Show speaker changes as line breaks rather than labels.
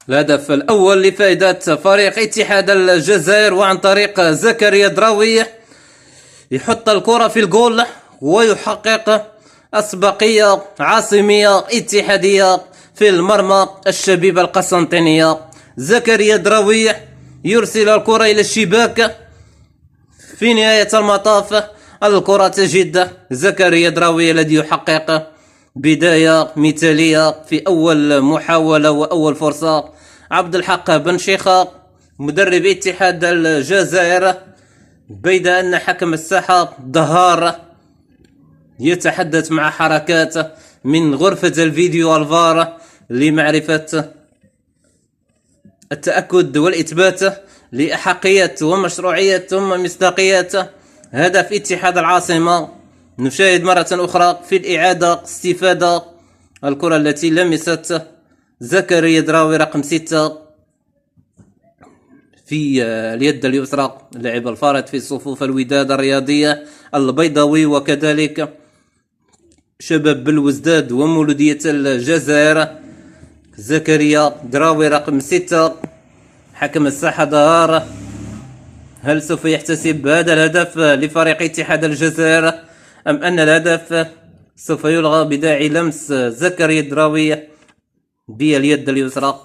الهدف الأول لفائدة فريق اتحاد الجزائر، وعن طريق زكريا دراوي يحط الكرة في الجول ويحقق أسبقية عاصمية اتحادية في المرمى الشبيبة القسنطينية. زكريا دراوي يرسل الكرة إلى الشباك. في نهاية المطاف الكرة تجد زكريا دراوي الذي يحقق بداية مثالية في أول محاولة وأول فرصة. عبد الحق بن شيخة مدرب اتحاد الجزائر، بيد أن حكم الساحة ظهار يتحدث مع حركات من غرفة الفيديو الفار لمعرفة التأكد والإثبات لأحقية ومشروعية ثم مصداقية هدف اتحاد العاصمة. نشاهد مرة أخرى في الإعادة استفادة الكرة التي لمست زكريا دراوي رقم 6 في اليد اليسرى، اللاعب الفارط في صفوف الوداد الرياضية البيضاوي، وكذلك شباب بلوزداد ومولودية الجزائر. زكريا دراوي رقم 6. حكم الساحة ظهار. هل سوف يحتسب هذا الهدف لفريق اتحاد الجزائر أم أن الهدف سوف يلغى بداعي لمس زكريا دراوي باليد اليسرى؟